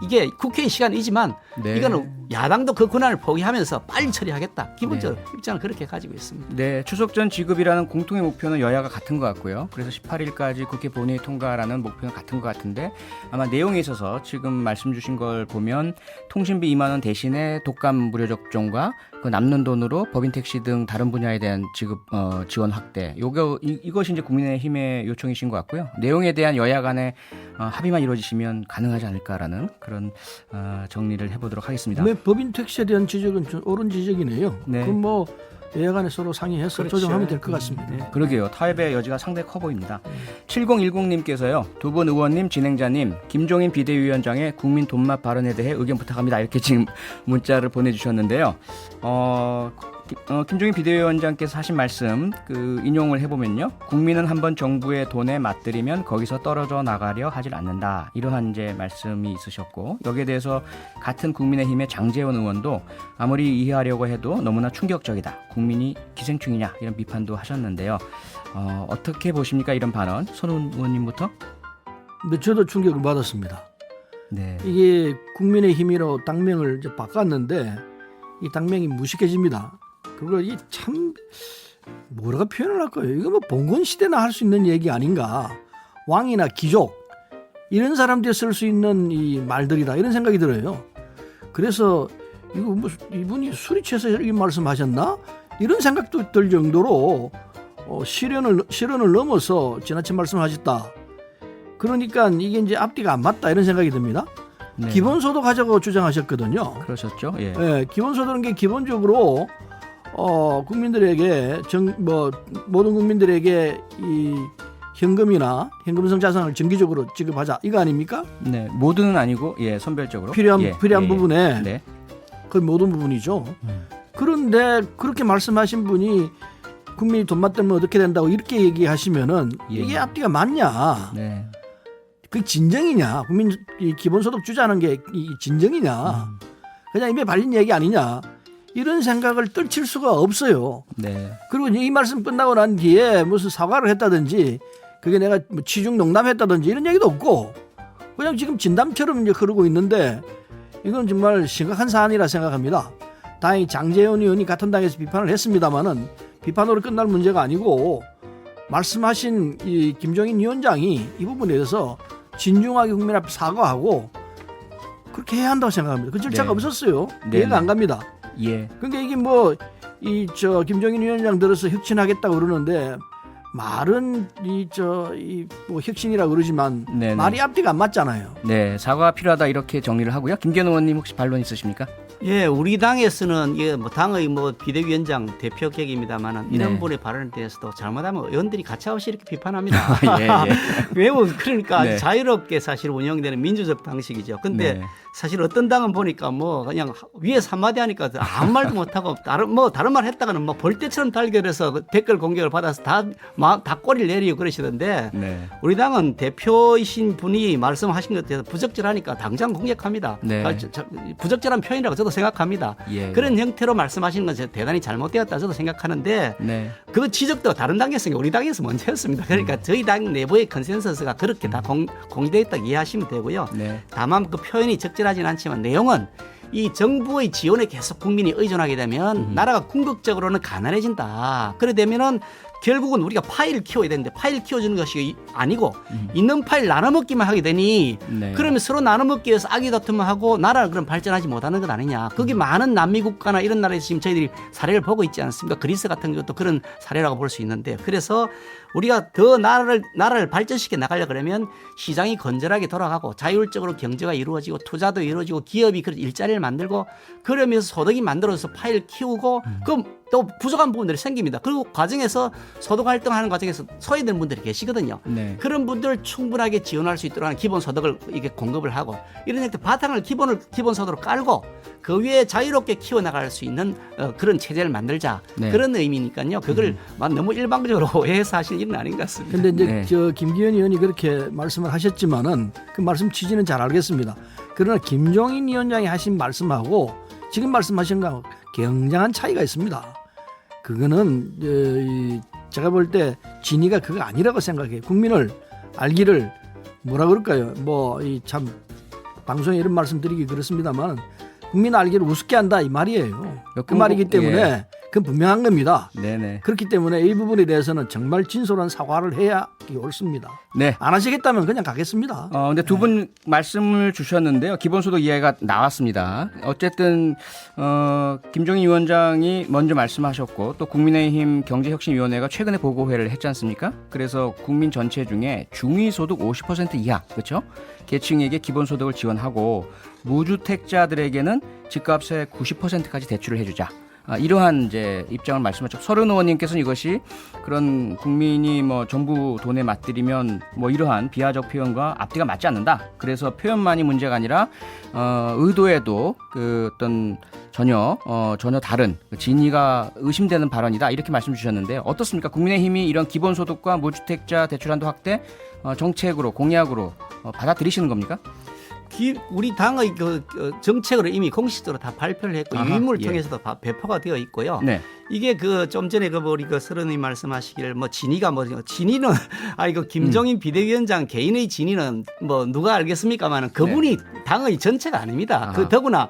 이게 국회의 시간이지만 네. 이거는 야당도 그 권한을 포기하면서 빨리 처리하겠다. 기본적으로 입장을 그렇게 가지고 있습니다. 네, 추석 전 지급이라는 공통의 목표는 여야가 같은 것 같고요. 그래서 18일까지 국회 본회의 통과라는 목표는 같은 것 같은데 아마 내용에 있어서 지금 말씀 주신 걸 보면 통신비 2만 원 대신에 독감 무료 접종과 그 남는 돈으로 법인 택시 등 다른 분야에 대한 지급 지원 확대. 이것이 이제 국민의힘의 요청이신 것 같고요. 내용에 대한 여야 간의 합의만 이루어지시면 가능하지 않을까라는 그런 정리를 해보도록 하겠습니다. 네, 법인 택시에 대한 지적은 좀 옳은 지적이네요. 네. 그럼 뭐 여야 간에 서로 상의해서 그렇죠. 조정하면 될 것 같습니다. 그러게요. 타협의 여지가 상당히 커 보입니다. 7010님께서요. 두 분 의원님, 진행자님, 김종인 비대위원장의 국민 돈맛 발언에 대해 의견 부탁합니다. 이렇게 지금 문자를 보내주셨는데요. 김종인 비대위원장께서 하신 말씀 인용을 해보면요. 국민은 한번 정부의 돈에 맞들이면 거기서 떨어져 나가려 하질 않는다. 이러한 이제 말씀이 있으셨고 여기에 대해서 같은 국민의힘의 장제원 의원도 아무리 이해하려고 해도 너무나 충격적이다. 국민이 기생충이냐 이런 비판도 하셨는데요. 어떻게 보십니까 이런 발언? 손훈 의원님부터? 근데 저도 충격을 받았습니다. 네. 이게 국민의힘이로 당명을 이제 바꿨는데 이 당명이 무식해집니다. 그리고 이 참 뭐라고 표현을 할까요? 이거 뭐 봉건 시대나 할 수 있는 얘기 아닌가? 왕이나 귀족 이런 사람들이 쓸 수 있는 이 말들이다 이런 생각이 들어요. 그래서 이거 뭐 이분이 술이 취해서 이 말씀하셨나? 이런 생각도 들 정도로 실현을 넘어서 지나친 말씀하셨다. 그러니까 이게 이제 앞뒤가 안 맞다 이런 생각이 듭니다. 네. 기본소득 하자고 주장하셨거든요. 그러셨죠? 예. 예, 기본소득은 게 기본적으로 국민들에게 모든 국민들에게 이 현금이나 현금성 자산을 정기적으로 지급하자 이거 아닙니까? 네. 모두는 아니고 선별적으로 필요한 부분에 네. 거의 모든 부분이죠. 그런데 그렇게 말씀하신 분이 국민이 돈만 때문에 어떻게 된다고 이렇게 얘기하시면은 이게 앞뒤가 맞냐? 네. 그게 진정이냐? 국민 이 기본소득 주자는 게 이 진정이냐? 그냥 입에 발린 얘기 아니냐? 이런 생각을 떨칠 수가 없어요. 네. 그리고 이 말씀 끝나고 난 뒤에 무슨 사과를 했다든지 그게 내가 뭐 취중 농담했다든지 이런 얘기도 없고 그냥 지금 진담처럼 이제 흐르고 있는데 이건 정말 심각한 사안이라 생각합니다. 다행히 장제원 의원이 같은 당에서 비판을 했습니다마는 비판으로 끝날 문제가 아니고 말씀하신 이 김종인 위원장이 이 부분에 대해서 진중하게 국민 앞에 사과하고 그렇게 해야 한다고 생각합니다. 그 절차가 네. 없었어요. 네. 이해가 안 갑니다. 예. 그러니까 이게 뭐 김종인 위원장 들어서 혁신하겠다고 그러는데 말은 뭐 혁신이라 그러지만 네네. 말이 앞뒤가 안 맞잖아요. 네, 사과가 필요하다 이렇게 정리를 하고요. 김기현 의원님 혹시 반론 있으십니까? 예, 우리 당에서는 이게 뭐 당의 뭐 비대위원장 대표 격입니다만은 이런 네. 분의 발언에 대해서도 잘못하면 의원들이 가차없이 이렇게 비판합니다. 예, 예. 매우 그러니까 네. 자유롭게 사실 운영되는 민주적 방식이죠. 근데 네. 사실 어떤 당은 보니까 뭐 그냥 위에서 한마디 하니까 아무 말도 못하고 다른 말 했다가는 뭐 벌떼처럼 달겨들어서 그 댓글 공격을 받아서 다 꼬리를 내리고 그러시던데 네. 우리 당은 대표이신 분이 말씀하신 것에 대해서 부적절하니까 당장 공격합니다. 네. 부적절한 표현이라고 저도 생각합니다. 예. 그런 형태로 말씀하시는 건 대단히 잘못되었다 저도 생각하는데 네. 그 지적도 다른 당에서 우리 당에서 먼저였습니다. 그러니까 저희 당 내부의 컨센서스가 그렇게 다 공개되어 있다고 이해하시면 되고요. 네. 다만 그 표현이 적절하진 않지만 내용은 이 정부의 지원에 계속 국민이 의존하게 되면 나라가 궁극적으로는 가난해진다. 그래 되면은 결국은 우리가 파일을 키워야 되는데 파일 키워주는 것이 아니고 있는 파일 나눠먹기만 하게 되니 네. 그러면 서로 나눠먹기 위해서 악의다툼을 하고 나라를 그럼 발전하지 못하는 것 아니냐. 거기 많은 남미 국가나 이런 나라에서 지금 저희들이 사례를 보고 있지 않습니까? 그리스 같은 것도 그런 사례라고 볼 수 있는데 그래서 우리가 더 나라를 발전시켜 나가려 그러면 시장이 건전하게 돌아가고 자율적으로 경제가 이루어지고 투자도 이루어지고 기업이 그 일자리를 만들고 그러면서 소득이 만들어서 파일 키우고 그럼 또 부족한 부분들이 생깁니다. 그리고 과정에서 소득 활동하는 과정에서 소외된 분들이 계시거든요. 네. 그런 분들을 충분하게 지원할 수 있도록 하는 기본 소득을 이게 공급을 하고 이런 형태 바탕을 기본 소득으로 깔고 그 위에 자유롭게 키워나갈 수 있는 그런 체제를 만들자. 네. 그런 의미니까요. 그걸 너무 일방적으로 오해해서 하실 일은 아닌 것 같습니다. 근데 이제 네. 저 김기현 의원이 그렇게 말씀을 하셨지만은 그 말씀 취지는 잘 알겠습니다. 그러나 김종인 위원장이 하신 말씀하고 지금 말씀하신 거하고 굉장한 차이가 있습니다. 그거는 제가 볼 때 진위가 그거 아니라고 생각해요. 국민을 알기를 뭐라 그럴까요? 뭐 참 방송에 이런 말씀 드리기 그렇습니다만 국민 알기를 우습게 한다 이 말이에요. 그 말이기 때문에 예. 그건 분명한 겁니다. 네네. 그렇기 때문에 이 부분에 대해서는 정말 진솔한 사과를 해야 옳습니다. 네. 안 하시겠다면 그냥 가겠습니다. 근데 두 분 말씀을 주셨는데요. 기본소득 이야기가 나왔습니다. 어쨌든, 김종인 위원장이 먼저 말씀하셨고, 또 국민의힘 경제혁신위원회가 최근에 보고회를 했지 않습니까? 그래서 국민 전체 중에 중위소득 50% 이하, 그렇죠? 계층에게 기본소득을 지원하고, 무주택자들에게는 집값의 90%까지 대출을 해주자. 이러한 이제 입장을 말씀하셨죠. 서른 의원님께서는 이것이 그런 국민이 뭐 정부 돈에 맞들이면 뭐 이러한 비하적 표현과 앞뒤가 맞지 않는다. 그래서 표현만이 문제가 아니라 의도에도 그 어떤 전혀 다른 진위가 의심되는 발언이다. 이렇게 말씀 주셨는데 어떻습니까? 국민의힘이 이런 기본소득과 무주택자 대출한도 확대 정책으로 공약으로 받아들이시는 겁니까? 우리 당의 그 정책으로 이미 공식적으로 다 발표를 했고 아하, 유인물을 예. 통해서도 배포가 되어 있고요. 네. 이게 그 좀 전에 우리 서른이 말씀하시길 뭐 진위가 진위는 이거 김종인 비대위원장 개인의 진위는 뭐 누가 알겠습니까만은 그분이 당의 전체가 아닙니다. 아하. 그 더구나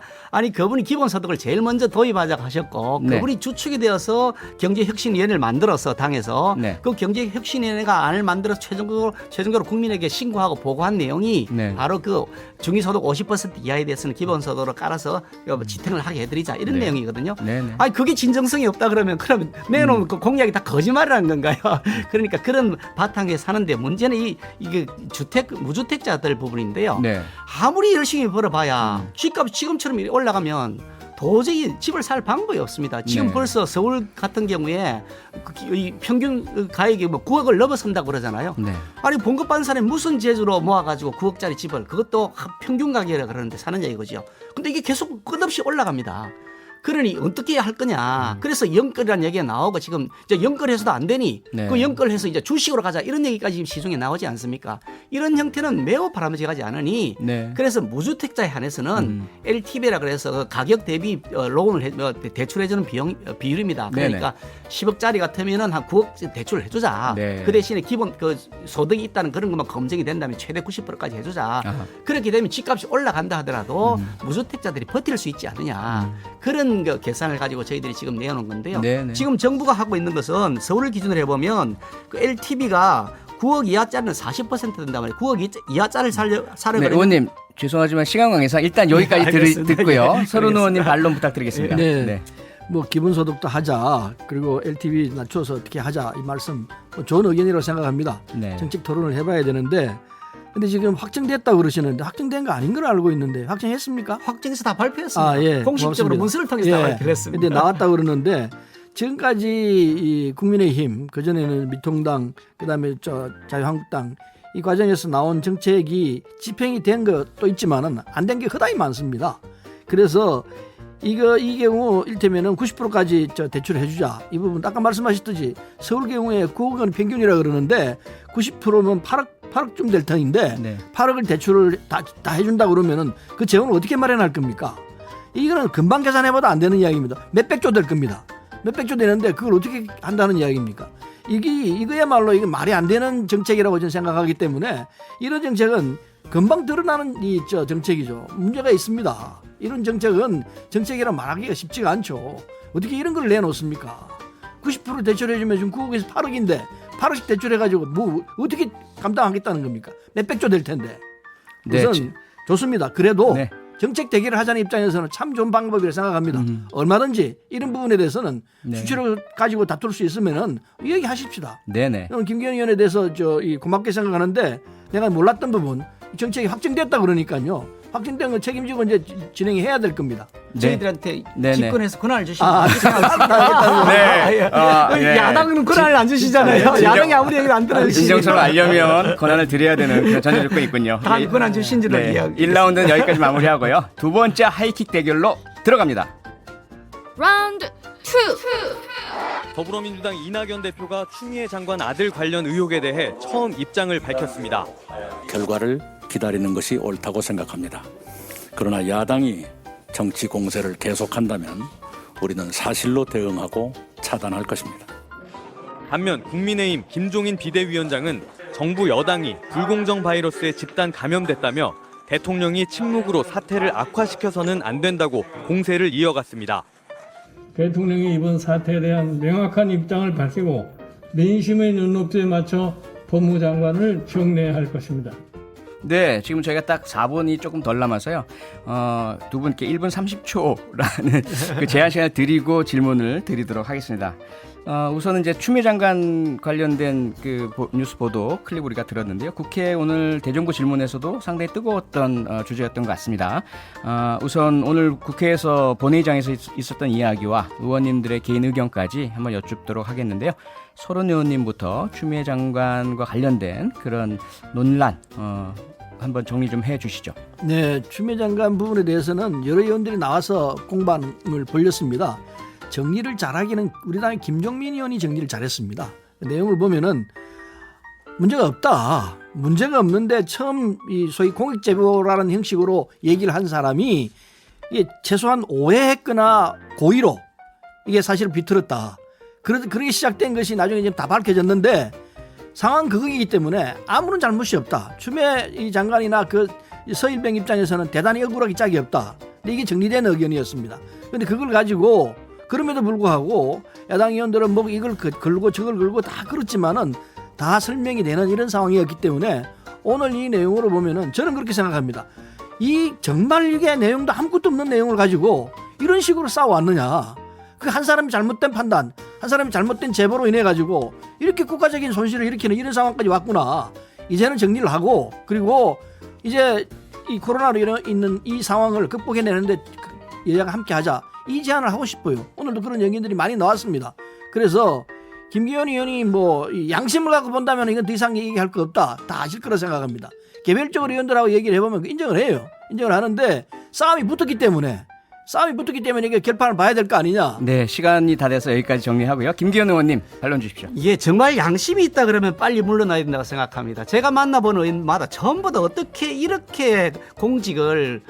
그분이 기본소득을 제일 먼저 도입하자고 하셨고 네. 그분이 주축이 되어서 경제혁신위원회를 만들어서 당에서 네. 그 경제혁신위원회가 안을 만들어서 최종적으로 국민에게 신고하고 보고한 내용이 네. 바로 그 중위소득 50% 이하에 대해서는 기본소득으로 깔아서 지탱을 하게 해드리자 이런 네. 내용이거든요. 네네. 그게 진정성이 없다 그러면 내놓은 그 공약이 다 거짓말이라는 건가요? 그러니까 그런 바탕에 사는데 문제는 이게 무주택자들 부분인데요. 네. 아무리 열심히 벌어봐야 집값이 지금처럼 올라가면 도저히 집을 살 방법이 없습니다. 지금 네. 벌써 서울 같은 경우에 이 평균 가액이 뭐 9억을 넘어선다고 그러잖아요. 네. 봉급받는 사람이 무슨 재주로 모아가지고 9억짜리 집을 그것도 평균 가격이라 그러는데 사느냐 이거죠. 근데 이게 계속 끝없이 올라갑니다. 그러니 어떻게 할 거냐. 그래서 연끌이라는 얘기가 나오고 지금 이제 연끌해서도 안 되니 네. 그 연끌해서 이제 주식으로 가자 이런 얘기까지 지금 시중에 나오지 않습니까? 이런 형태는 매우 바람직하지 않으니 네. 그래서 무주택자에 한해서는 LTV라 그래서 가격 대비 론을 대출해주는 비율입니다. 그러니까 10억짜리 같으면은 한 9억 대출을 해주자. 네. 그 대신에 기본 그 소득이 있다는 그런 것만 검증이 된다면 최대 90%까지 해주자. 아하. 그렇게 되면 집값이 올라간다 하더라도 무주택자들이 버틸 수 있지 않느냐. 그런 그 계산을 가지고 저희들이 지금 내놓은 건데요. 네네. 지금 정부가 하고 있는 것은 서울을 기준으로 해보면 그 LTV가 9억 이하짜리는 40% 된단 말이에요. 9억 이하짜리를 사려 네, 그러면 의원님 죄송하지만 시간 관계상 일단 여기까지 알겠습니다. 듣고요. 예, 서른 의원님 알겠습니다. 반론 부탁드리겠습니다. 네. 뭐 기본소득도 하자, 그리고 LTV 낮춰서 어떻게 하자, 이 말씀 뭐 좋은 의견이라고 생각합니다. 네. 정책 토론을 해봐야 되는데, 근데 지금 확정됐다고 그러시는데 확정된 거 아닌 걸 알고 있는데 확정했습니까? 확정해서 다 발표했습니다. 예, 공식적으로 고맙습니다. 문서를 통해서 다 예, 발표했습니다. 근데 나왔다고 그러는데 지금까지 이 국민의힘, 그전에는 미통당, 그다음에 자유한국당 이 과정에서 나온 정책이 집행이 된 것도 있지만은 안 된 게 허다히 많습니다. 그래서 이 경우 일테면은 90%까지 대출을 해주자. 이 부분 아까 말씀하셨듯이 서울 경우에 9억 원 평균이라 그러는데 90%면 8억쯤 될 터인데 네. 8억을 대출을 다 해준다 그러면은 그 재원을 어떻게 마련할 겁니까? 이거는 금방 계산해봐도 안 되는 이야기입니다. 몇백조 될 겁니다. 몇백조 되는데 그걸 어떻게 한다는 이야기입니까? 이거야말로 이게 말이 안 되는 정책이라고 저는 생각하기 때문에 이런 정책은 금방 드러나는 정책이죠. 문제가 있습니다. 이런 정책은 정책이라 말하기가 쉽지가 않죠. 어떻게 이런 걸 내놓습니까? 90% 대출해주면 지금 9억에서 8억인데 8억씩 대출해가지고 뭐 어떻게 감당하겠다는 겁니까? 몇백조 될 텐데. 네, 우선 좋습니다. 그래도 네. 정책 대결을 하자는 입장에서는 참 좋은 방법이라고 생각합니다. 얼마든지 이런 부분에 대해서는 네. 수치를 가지고 다툴 수 있으면은 얘기하십시다. 네네. 저는 김기현 의원에 대해서 고맙게 생각하는데 내가 몰랐던 부분 정책이 확정됐다 그러니까요. 확정된 건 책임지고 이제 진행해야 될 겁니다. 저희들한테 네네. 집권해서 권한을 주시면 네. 예. 야당은 권한을 안 주시잖아요. 야당이 아무리 얘기도 안 들어주시니까 진정서를 알려면 권한을 드려야 되는 그런 전제 조건이 있군요. 다 권한 주신 줄은 네. 이야기. 1라운드는 여기까지 마무리하고요. 두 번째 하이킥 대결로 들어갑니다. 라운드 2. 더불어민주당 이낙연 대표가 추미애 장관 아들 관련 의혹에 대해 처음 입장을 밝혔습니다. 결과를 기다리는 것이 옳다고 생각합니다. 그러나 야당이 정치 공세를 계속한다면 우리는 사실로 대응하고 차단할 것입니다. 반면 국민의힘 김종인 비대위원장은 정부 여당이 불공정 바이러스에 집단 감염됐다며 대통령이 침묵으로 사태를 악화시켜서는 안 된다고 공세를 이어갔습니다. 대통령이 이번 사태에 대한 명확한 입장을 밝히고 민심의 눈높이에 맞춰 법무장관을 경례할 것입니다. 네, 지금 저희가 딱 4분이 조금 덜 남아서요. 두 분께 1분 30초라는 그 제한 시간을 드리고 질문을 드리도록 하겠습니다. 우선은 이제 추미애 장관 관련된 그 뉴스 보도 클립 우리가 들었는데요. 국회 오늘 대정부 질문에서도 상당히 뜨거웠던 주제였던 것 같습니다. 우선 오늘 국회에서 본회의장에서 있었던 이야기와 의원님들의 개인 의견까지 한번 여쭙도록 하겠는데요. 서른 의원님부터 추미애 장관과 관련된 그런 논란 한번 정리 좀 해주시죠. 네, 추미애 장관 부분에 대해서는 여러 의원들이 나와서 공방을 벌였습니다. 정리를 잘하기는 우리 당의 김종민 의원이 정리를 잘했습니다. 내용을 보면은 문제가 없다. 문제가 없는데 처음 이 소위 공익제보라는 형식으로 얘기를 한 사람이 이게 최소한 오해했거나 고의로 이게 사실을 비틀었다. 그렇게 시작된 것이 나중에 지금 다 밝혀졌는데 상황 그거이기 때문에 아무런 잘못이 없다. 추미애 이 장관이나 그 서일병 입장에서는 대단히 억울하기 짝이 없다. 근데 이게 정리된 의견이었습니다. 그런데 그걸 가지고 그럼에도 불구하고 야당 의원들은 뭐 이걸 걸고 저걸 걸고 다 그렇지만은 다 설명이 되는 이런 상황이었기 때문에 오늘 이 내용으로 보면은 저는 그렇게 생각합니다. 이 정말 이게 내용도 아무것도 없는 내용을 가지고 이런 식으로 싸워왔느냐. 그 한 사람이 잘못된 판단, 한 사람이 잘못된 제보로 인해 가지고 이렇게 국가적인 손실을 일으키는 이런 상황까지 왔구나. 이제는 정리를 하고 그리고 이제 이 코로나로 있는 이 상황을 극복해내는데 여야가 함께 하자. 이 제안을 하고 싶어요. 오늘도 그런 의견들이 많이 나왔습니다. 그래서 김기현 의원이 뭐 양심을 갖고 본다면 이건 더 이상 얘기할 거 없다. 다 아실 거라 생각합니다. 개별적으로 의원들하고 얘기를 해보면 인정을 해요. 인정을 하는데 싸움이 붙었기 때문에 이게 결판을 봐야 될 거 아니냐. 네, 시간이 다 돼서 여기까지 정리하고요. 김기현 의원님 반론 주십시오. 예, 정말 양심이 있다 그러면 빨리 물러나야 된다고 생각합니다. 제가 만나본 의원마다 전부 다 어떻게 이렇게 공직을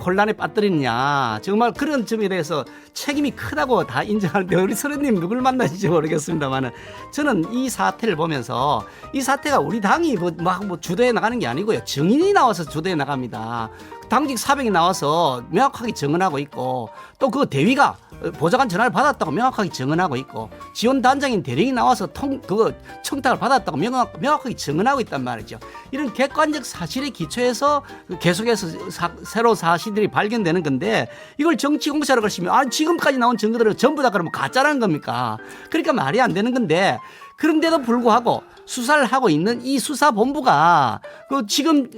혼란에 빠뜨리느냐. 정말 그런 점에 대해서 책임이 크다고 다 인정하는데 우리 서른님 누굴 만나실지 모르겠습니다만은 저는 이 사태를 보면서 이 사태가 우리 당이 뭐 주도해 나가는 게 아니고요. 증인이 나와서 주도해 나갑니다. 당직 사병이 나와서 명확하게 증언하고 있고 또 그 대위가 보좌관 전화를 받았다고 명확하게 증언하고 있고 지원 단장인 대령이 나와서 청탁을 받았다고 명확하게 증언하고 있단 말이죠. 이런 객관적 사실에 기초해서 계속해서 새로운 사실들이 발견되는 건데 이걸 정치 공세라고 하시면 지금까지 나온 증거들은 전부 다 그러면 가짜라는 겁니까? 그러니까 말이 안 되는 건데 그런데도 불구하고 수사를 하고 있는 이 수사본부가 지금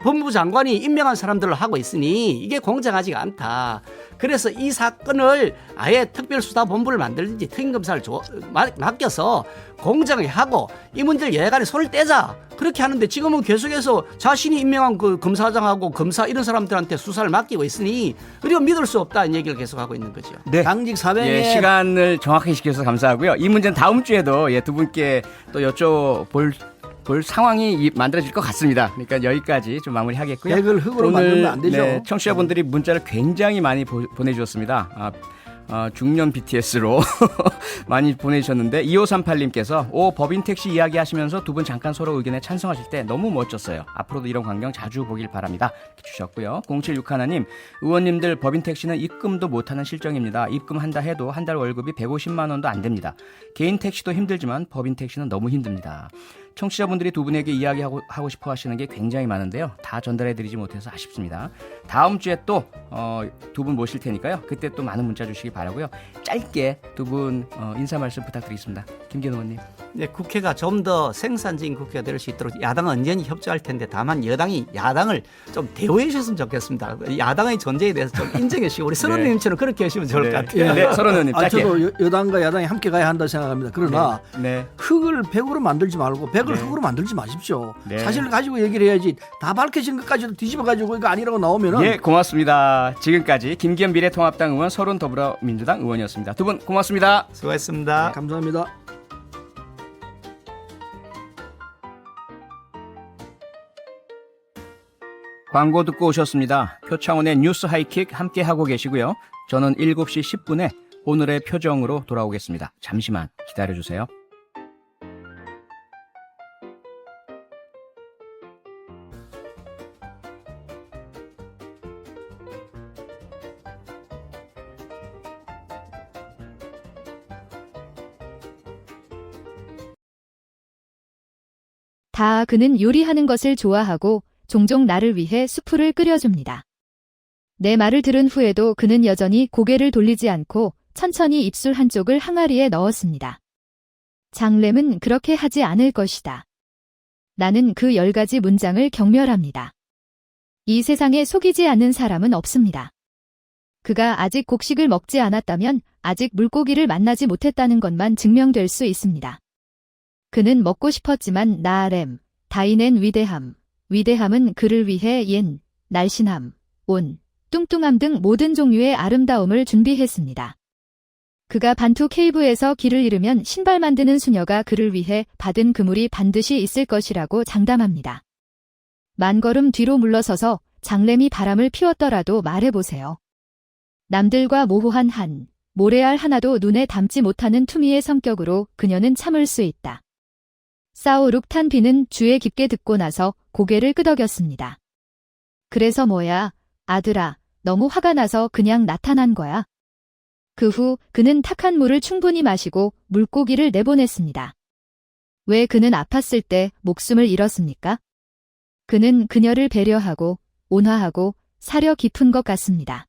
법무부 장관이 임명한 사람들을 하고 있으니 이게 공정하지가 않다. 그래서 이 사건을 아예 특별수사본부를 만들든지 특임검사를 맡겨서 공정하게 하고 이 문제를 여야간에 손을 떼자. 그렇게 하는데 지금은 계속해서 자신이 임명한 그 검사장하고 검사 이런 사람들한테 수사를 맡기고 있으니 우리가 믿을 수 없다는 얘기를 계속하고 있는 거죠. 네. 당직 사병의 시간을 정확하게 시켜주셔서 감사하고요. 이 문제는 다음 주에도 두 분께 또 여쭤볼 상황이 만들어질 것 같습니다. 그러니까 여기까지 좀 마무리하겠고요. 백을 흙으로 만들면 안 되죠. 청취자분들이 문자를 굉장히 많이 보내주셨습니다. 중년 BTS로 많이 보내주셨는데 2538님께서 법인 택시 이야기하시면서 두 분 잠깐 서로 의견에 찬성하실 때 너무 멋졌어요. 앞으로도 이런 광경 자주 보길 바랍니다. 이렇게 주셨고요. 0761님 의원님들 법인 택시는 입금도 못하는 실정입니다. 입금한다 해도 한 달 월급이 150만 원도 안 됩니다. 개인 택시도 힘들지만 법인 택시는 너무 힘듭니다. 청취자분들이 두 분에게 이야기하고 싶어 하시는 게 굉장히 많은데요. 다 전달해드리지 못해서 아쉽습니다. 다음 주에 또 두 분 모실 테니까요. 그때 또 많은 문자 주시기 바라고요. 짧게 두 분 인사 말씀 부탁드리겠습니다. 김기현 의원님. 네, 국회가 좀 더 생산적인 국회가 될 수 있도록 야당은 언제니 협조할 텐데 다만 여당이 야당을 좀 대우해 주셨으면 좋겠습니다. 야당의 존재에 대해서 좀 인정해 주시고 우리 선원 의원님처럼 그렇게 하시면 좋을 것 같아요. 네, 선원 의원님 짧게. 저도 여당과 야당이 함께 가야 한다 생각합니다. 그러나 네. 흙을 백으로 만들지 말고 백을 흙으로 만들지 마십시오. 네. 사실을 가지고 얘기를 해야지 다 밝혀진 것까지도 뒤집어가지고 이거 아니라고 나오면은. 예, 고맙습니다. 지금까지 김기현 미래통합당 의원, 서른 더불어민주당 의원이었습니다. 두 분 고맙습니다. 수고했습니다. 감사합니다. 광고 듣고 오셨습니다. 표창원의 뉴스 하이킥 함께하고 계시고요. 저는 7시 10분에 오늘의 표정으로 돌아오겠습니다. 잠시만 기다려주세요. 다 그는 요리하는 것을 좋아하고 종종 나를 위해 수프를 끓여줍니다. 내 말을 들은 후에도 그는 여전히 고개를 돌리지 않고 천천히 입술 한쪽을 항아리에 넣었습니다. 장램은 그렇게 하지 않을 것이다. 나는 그 10가지 문장을 경멸합니다. 이 세상에 속이지 않는 사람은 없습니다. 그가 아직 곡식을 먹지 않았다면 아직 물고기를 만나지 못했다는 것만 증명될 수 있습니다. 그는 먹고 싶었지만 나렘, 다이넨 위대함은 그를 위해 옌, 날씬함, 온, 뚱뚱함 등 모든 종류의 아름다움을 준비했습니다. 그가 반투 케이브에서 길을 잃으면 신발 만드는 수녀가 그를 위해 받은 그물이 반드시 있을 것이라고 장담합니다. 만 걸음 뒤로 물러서서 장램이 바람을 피웠더라도 말해보세요. 남들과 모호한 모래알 하나도 눈에 담지 못하는 투미의 성격으로 그녀는 참을 수 있다. 사오 룩탄비는 주에 깊게 듣고 나서 고개를 끄덕였습니다. 그래서 뭐야, 아들아, 너무 화가 나서 그냥 나타난 거야. 그 후 그는 탁한 물을 충분히 마시고 물고기를 내보냈습니다. 왜 그는 아팠을 때 목숨을 잃었습니까? 그는 그녀를 배려하고 온화하고 사려 깊은 것 같습니다.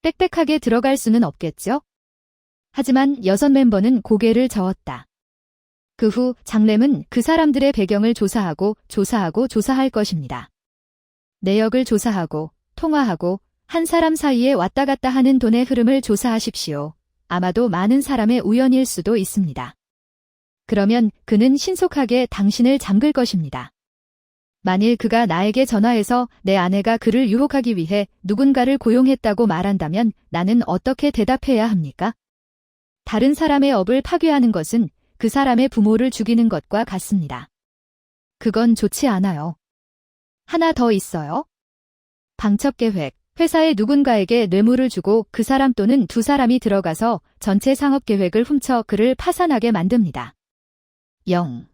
빽빽하게 들어갈 수는 없겠죠? 하지만 6 멤버는 고개를 저었다. 그 후 장램은 그 사람들의 배경을 조사할 것입니다. 내역을 조사하고 통화하고 한 사람 사이에 왔다 갔다 하는 돈의 흐름을 조사하십시오. 아마도 많은 사람의 우연일 수도 있습니다. 그러면 그는 신속하게 당신을 잠글 것입니다. 만일 그가 나에게 전화해서 내 아내가 그를 유혹하기 위해 누군가를 고용했다고 말한다면 나는 어떻게 대답해야 합니까? 다른 사람의 업을 파괴하는 것은 그 사람의 부모를 죽이는 것과 같습니다. 그건 좋지 않아요. 하나 더 있어요. 방첩계획. 회사에 누군가에게 뇌물을 주고 그 사람 또는 2 사람이 들어가서 전체 상업계획을 훔쳐 그를 파산하게 만듭니다. 0.